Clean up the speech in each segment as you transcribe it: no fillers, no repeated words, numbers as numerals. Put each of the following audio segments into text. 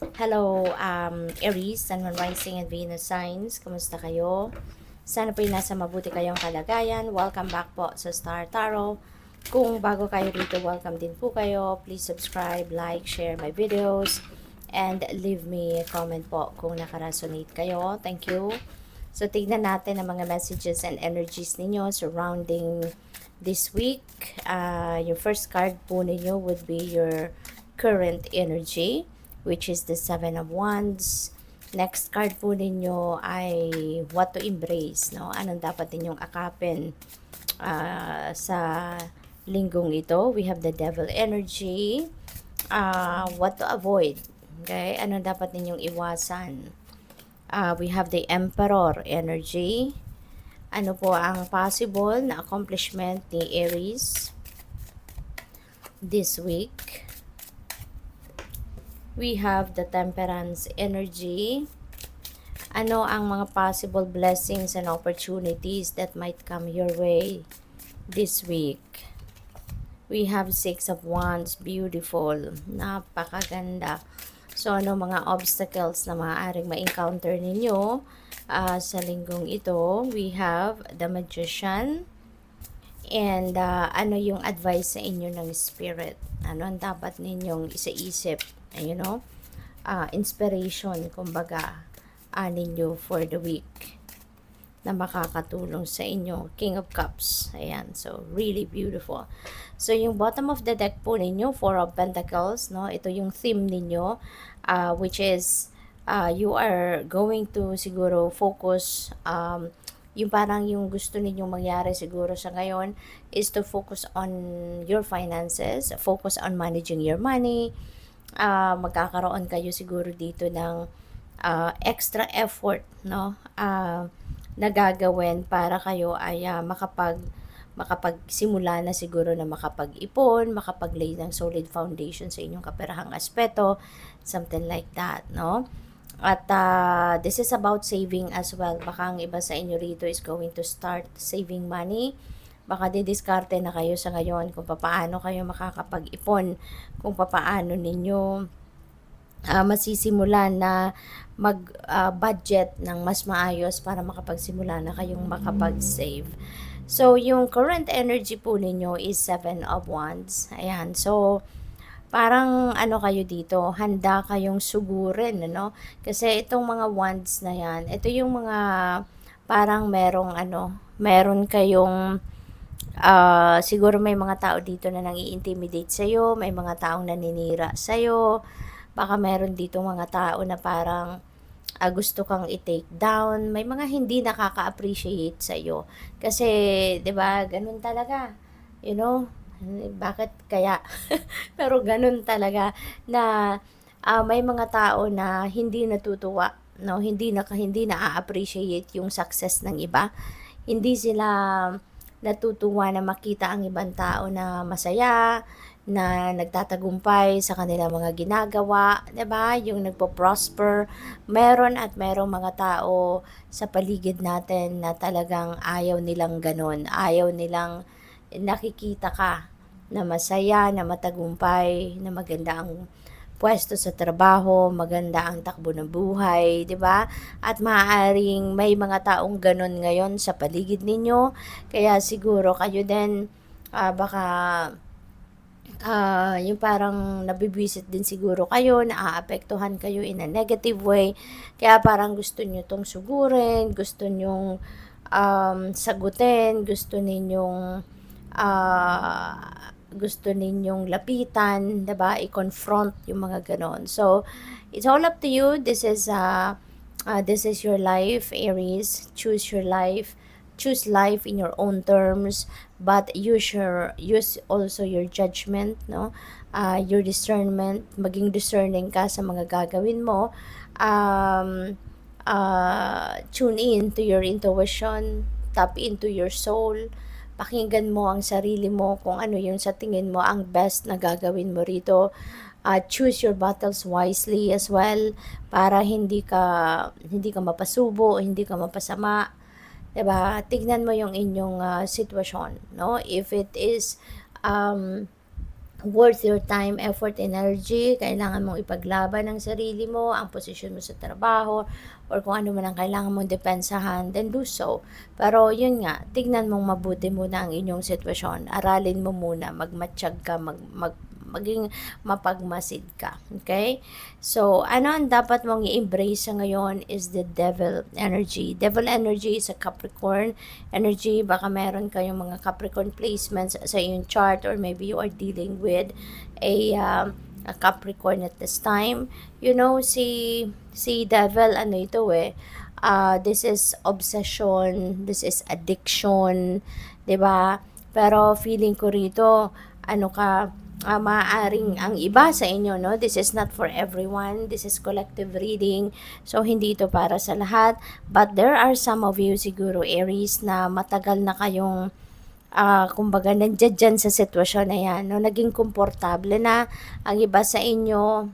Hello, Aries, Sun, Moon, Rising, and Venus signs. Kumusta kayo? Sana po'y nasa mabuti kayong kalagayan. Welcome back po sa Star Tarot. Kung bago kayo dito, welcome din po kayo. Please subscribe, like, share my videos, and leave me a comment po kung nakaresonate kayo. Thank you. So, tignan natin ang mga messages and energies ninyo surrounding this week. Yung first card po ninyo would be your current energy, which is the Seven of Wands. Next card po ninyo ay what to embrace, no? Anong dapat ninyong akapin sa linggong ito. We have the Devil energy. What to avoid. Okay? Anong dapat ninyong iwasan. We have the Emperor energy. Ano po ang possible na accomplishment ni Aries this week. We have the Temperance energy. Ano ang mga possible blessings and opportunities that might come your way this week? We have Six of Wands. Beautiful. Napakaganda. So, ano mga obstacles na maaaring ma-encounter ninyo sa linggong ito? We have the Magician. And ano yung advice sa inyo ng Spirit? Ano ang dapat ninyong isaisip? You know? Inspiration, kumbaga, ninyo for the week na makakatulong sa inyo. King of Cups. Ayan. So, really beautiful. So, yung bottom of the deck po ninyo, Four of Pentacles, no? Ito yung theme ninyo, which is, you are going to siguro focus, yung parang yung gusto ninyong mangyari siguro sa ngayon is to focus on your finances, focus on managing your money. Magkakaroon kayo siguro dito ng extra effort, no? Na gagawin para kayo ay makapagsimula na siguro na makapag-ipon, makapag-lay ng solid foundation sa inyong kaperahang aspeto, something like that, no? At this is about saving as well. Baka ang iba sa inyo rito is going to start saving money. Baka didiskarte na kayo sa ngayon kung paano kayo makakapag-ipon, kung paano ninyo masisimulan na mag-budget ng mas maayos para makapagsimula na kayong makapag-save. So, yung current energy po ninyo is Seven of Wands. Ayan. So, parang ano kayo dito, handa kayong sugurin, ano? Kasi itong mga wands na yan, ito yung mga parang meron kayong siguro may mga tao dito na nang-i-intimidate sa'yo, may mga taong naninira sa'yo, baka meron dito mga tao na parang gusto kang i-take down, may mga hindi nakaka-appreciate sa'yo. Kasi, 'di ba, ganun talaga. You know, bakit kaya? Pero ganun talaga na may mga tao na hindi natutuwa, no? Hindi na-appreciate yung success ng iba. Hindi sila natutuwa na makita ang ibang tao na masaya, na nagtatagumpay sa kanilang mga ginagawa, 'di ba? Yung nagpo-prosper. Meron at merong mga tao sa paligid natin na talagang ayaw nilang ganun. Ayaw nilang nakikita ka na masaya, na matagumpay, na maganda ang pwesto sa trabaho, maganda ang takbo ng buhay, 'di ba? At maaaring may mga taong ganun ngayon sa paligid ninyo, kaya siguro kayo din baka yung parang nabibwisit din siguro kayo, naaapektuhan kayo in a negative way, kaya parang gusto nyo tong sugurin, gusto nyong sagutin, gusto ninyong lapitan, 'di ba? I-confront yung mga ganon. So, it's all up to you. This is your life, Aries. Choose your life. Choose life in your own terms, but use also your judgment, no? Your discernment, maging discerning ka sa mga gagawin mo. Tune in to your intuition, tap into your soul, pakinggan mo ang sarili mo kung ano yung sa tingin mo ang best na gagawin mo rito. Choose your battles wisely as well para hindi ka mapasubo, hindi ka mapasama. 'Di ba? Tignan mo yung inyong sitwasyon, no? If it is worth your time, effort, energy. Kailangan mong ipaglaban ang sarili mo, ang posisyon mo sa trabaho, or kung ano man ang kailangan mong depensahan, then do so. Pero yun nga, tignan mong mabuti muna ang inyong sitwasyon. Aralin mo muna, magmatsyag ka, maging mapagmasid ka. Okay? So, ano ang dapat mong i-embrace sa ngayon is the devil energy. Devil energy is a Capricorn energy. Baka meron kayong mga Capricorn placements sa iyong chart, or maybe you are dealing with a Capricorn at this time. You know, si devil, ano ito this is obsession, this is addiction, 'di ba? Pero feeling ko rito, ano ka, maaaring ang iba sa inyo, no? This is not for everyone. This is collective reading. So, hindi ito para sa lahat. But there are some of you, siguro, Aries, na matagal na kayong kumbaga, nandiyan dyan sa sitwasyon na yan, no? Naging komportable na ang iba sa inyo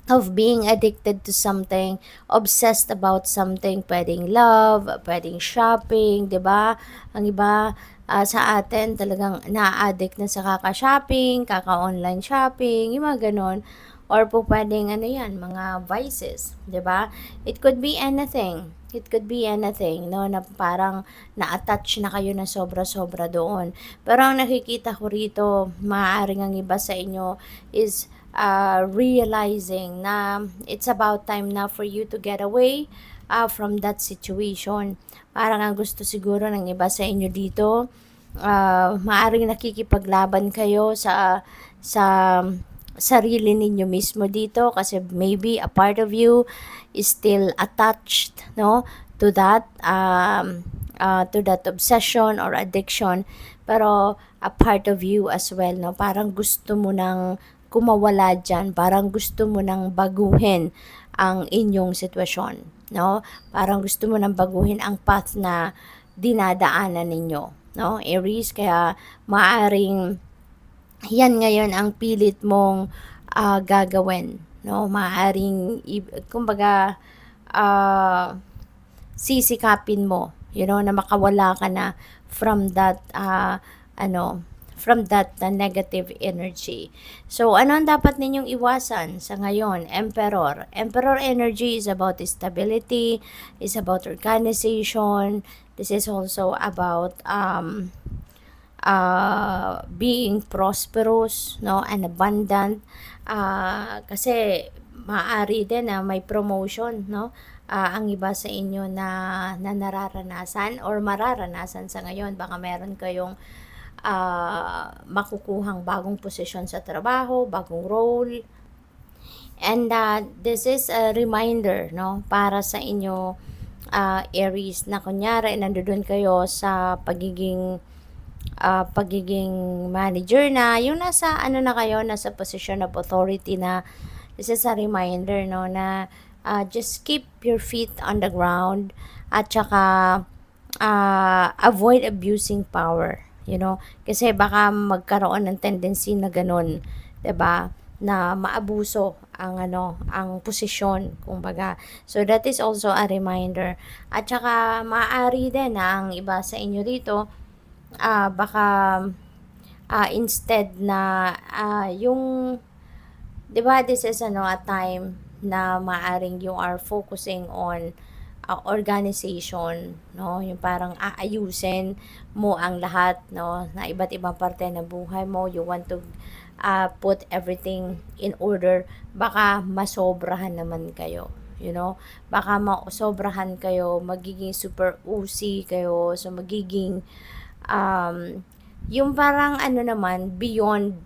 of being addicted to something, obsessed about something, pwedeng love, pwedeng shopping, 'di ba? Ang iba sa atin talagang na-addict na sa kaka-shopping, kaka-online shopping, yung mga ganon. Or po pwedeng ano yan, mga vices, 'di ba? It could be anything. It could be anything, no, na parang na-attach na kayo na sobra-sobra doon. Pero ang nakikita ko rito, maaaring ang iba sa inyo is realizing na it's about time na for you to get away from that situation. Parang ang gusto siguro ng iba sa inyo dito, maaring nakikipaglaban kayo sa sarili ninyo mismo dito, kasi maybe a part of you is still attached, no, to that obsession or addiction. Pero a part of you as well, no, parang gusto mo nang kumawala dyan, parang gusto mo nang baguhin ang inyong sitwasyon, no? Parang gusto mo nang baguhin ang path na dinadaanan ninyo, no, Aries. Kaya maaring yan ngayon ang pilit mong gagawin, no? Maaring kumbaga sisikapin mo, na makawala ka na from that negative energy. So, ano ang dapat ninyong iwasan sa ngayon? Emperor. Emperor energy is about stability, is about organization. This is also about being prosperous, no, and abundant. Kasi maaari din na may promotion, no, ang iba sa inyo na nararanasan or mararanasan sa ngayon. Baka meron kayong makukuhang bagong posisyon sa trabaho, bagong role. And this is a reminder, no, para sa inyo, Aries, na kunyari nandoon kayo sa pagiging manager na, yung nasa nasa position of authority na. This is a reminder, no, na just keep your feet on the ground, at saka avoid abusing power, kasi baka magkaroon ng tendency na ganun, 'di ba, na maabuso ang posisyon, kumbaga. So that is also a reminder. At saka maaari din na ang iba sa inyo dito, baka instead na yung, 'di ba, this is a time na maaring you are focusing on organization, no, yung parang aayusin mo ang lahat, no, na iba't ibang parte ng buhay mo. You want to put everything in order. Baka masobrahan naman kayo, baka masobrahan kayo, magiging super usi kayo, so magiging yung parang naman beyond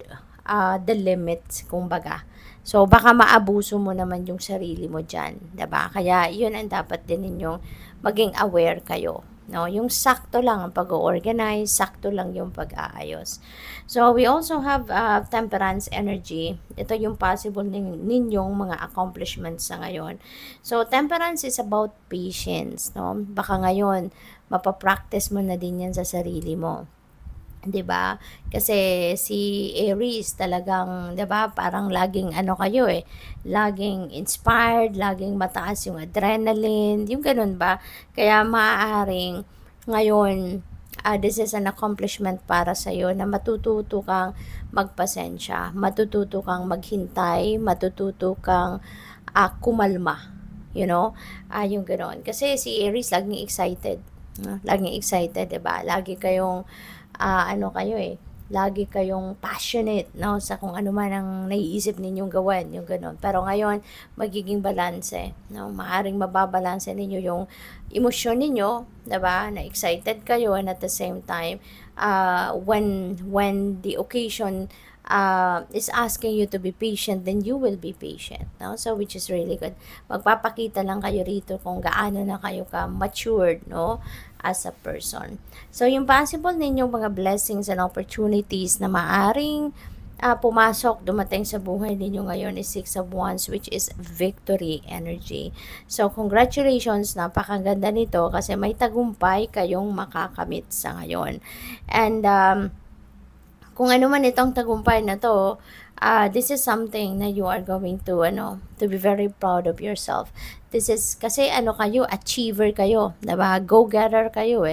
the limits, kumbaga. So, baka maabuso mo naman yung sarili mo dyan, diba? Kaya, yun ang dapat din ninyong maging aware kayo, no? Yung sakto lang ang pag-organize, sakto lang yung pag-aayos. So, we also have temperance energy. Ito yung possible ninyong mga accomplishments sa ngayon. So, temperance is about patience, no? Baka ngayon, mapapractice mo na din yan sa sarili mo. 'Di ba? Kasi si Aries talagang, 'di ba, parang laging kayo laging inspired, laging mataas yung adrenaline, yung gano'n ba? Kaya maaaring ngayon this is an accomplishment para sa'yo na matututo kang magpasensya, matututo kang maghintay, matututo kang kumalma. You know? Yung gano'n. Kasi si Aries laging excited. Laging excited, 'di ba? Lagi kayong ano kayo lagi kayong passionate, no, sa kung ano man ang naiisip ninyong gawin, yung gano'n. Pero ngayon, magiging balanse, no? Maaring mababalanse ninyo yung emosyon ninyo, 'di ba? Na excited kayo and at the same time, when the occasion is asking you to be patient, then you will be patient, no? So which is really good. Magpapakita lang kayo rito kung gaano na kayo ka matured, no, as a person. So yung possible ninyong mga blessings and opportunities na maaring pumasok, dumating sa buhay ninyo ngayon is 6 of Wands, which is victory energy. So congratulations, napakaganda nito kasi may tagumpay kayong makakamit sa ngayon. And kung ano man itong tagumpay na to, this is something na you are going to to be very proud of yourself. This is kasi kayo, achiever kayo, 'di ba? Go-getter kayo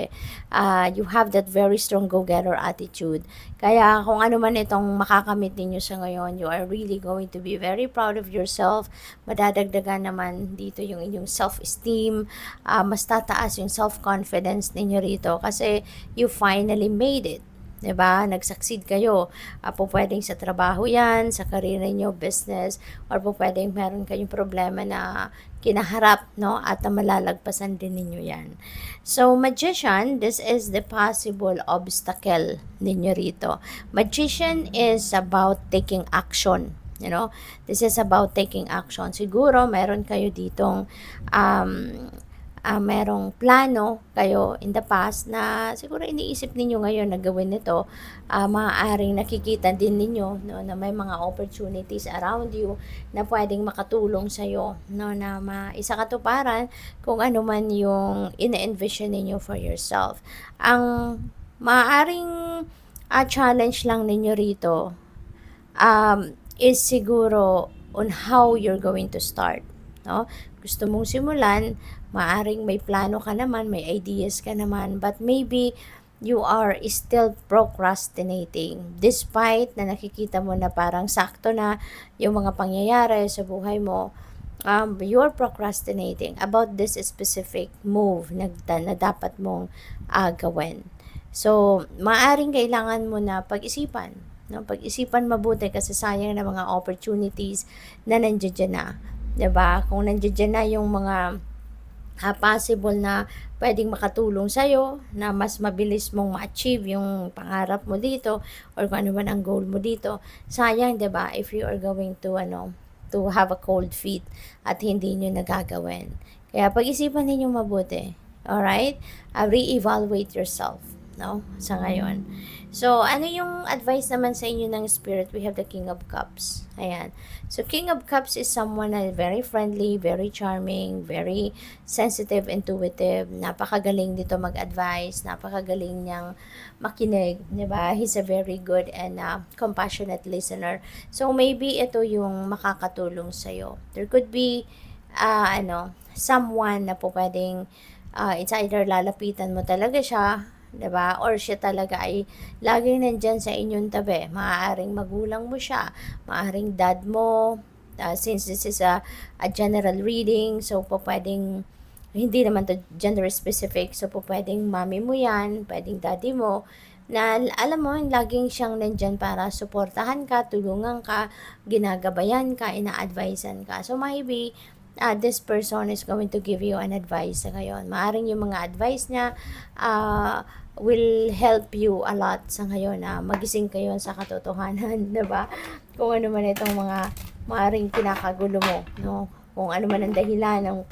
you have that very strong go-getter attitude. Kaya kung ano man itong makakamit ninyo sa ngayon, you are really going to be very proud of yourself. Madadagdagan naman dito yung inyong self-esteem, mas tataas yung self-confidence ninyo rito kasi you finally made it. 'Di ba? Nag-succeed kayo. Po pwedeng sa trabaho 'yan, sa career niyo, business, or po pwedeng meron kayong problema na kinaharap, no? At malalagpasan din ninyo 'yan. So, Magician, this is the possible obstacle ninyo rito. Magician is about taking action. You know, this is about taking action. Siguro meron kayo ditong merong plano kayo in the past na siguro iniisip ninyo ngayon na gawin nito, maaaring nakikita din ninyo, no, na may mga opportunities around you na pwedeng makatulong sa'yo, no, na maisakatuparan kung ano man yung ine-envision ninyo for yourself. Ang maaaring challenge lang ninyo rito is siguro on how you're going to start, no? Gusto mong simulan, maaring may plano ka naman, may ideas ka naman, but maybe you are still procrastinating despite na nakikita mo na parang sakto na yung mga pangyayari sa buhay mo. You're procrastinating about this specific move na dapat mong gawin. So, maaring kailangan mo na pag-isipan, no? Pag-isipan mabuti kasi sayang na mga opportunities na nandiyan na. 'Di ba? Kung nandiyan na yung mga possible na pwedeng makatulong sa'yo na mas mabilis mong ma-achieve yung pangarap mo dito or kung ano man ang goal mo dito, sayang, 'di ba, if you are going to to have a cold feet at hindi nyo nagagawin. Kaya pag-isipan ninyo mabuti. Alright? Re-evaluate yourself, no? Sa ngayon. So, ano yung advice naman sa inyo ng Spirit? We have the King of Cups. Ayan. So, King of Cups is someone na very friendly, very charming, very sensitive, intuitive. Napakagaling dito mag-advise. Napakagaling niyang makinig. Diba? He's a very good and compassionate listener. So, maybe ito yung makakatulong sa'yo. There could be, someone na po pwedeng, it's either lalapitan mo talaga siya, 'di ba? Or siya talaga ay laging nandiyan sa inyong tabi. Maaaring magulang mo siya, maaaring dad mo, since this is a general reading, so po pwedeng hindi naman to gender specific, so po pwedeng mami mo 'yan, pwedeng daddy mo, na alam mo, laging siyang nandyan para suportahan ka, tulungan ka, ginagabayan ka, ina-advisean ka. So maybe this person is going to give you an advice sa ngayon. Maaring yung mga advice niya will help you a lot sa ngayon na magising kayo sa katotohanan, 'di ba? Kung ano man itong mga maaring kinakagulo mo, no? Kung ano man ang dahilan ng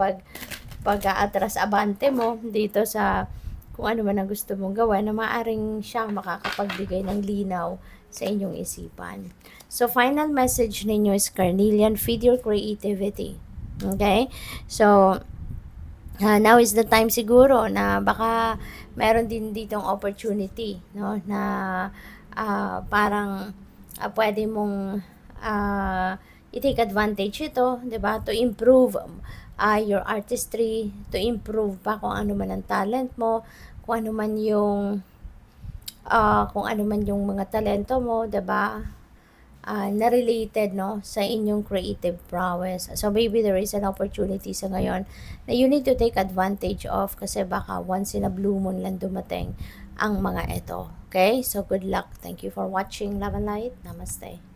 pag-aatras abante mo dito sa kung ano man ang gusto mong gawin, na maaring siya makakapagbigay ng linaw sa inyong isipan. So, final message ninyo is Carnelian, feed your creativity. Okay? So, now is the time siguro na baka meron din ditong opportunity, no, na parang pwede mong i-take advantage ito, 'di ba, to improve your artistry, to improve pa kung ano man ang talent mo, kung ano man yung kung ano man yung mga talento mo, 'di ba? Na related, no, sa inyong creative prowess. So maybe there is an opportunity sa ngayon na you need to take advantage of, kasi baka once in a blue moon lang dumating ang mga ito. Okay? So good luck. Thank you for watching. Love and light. Namaste.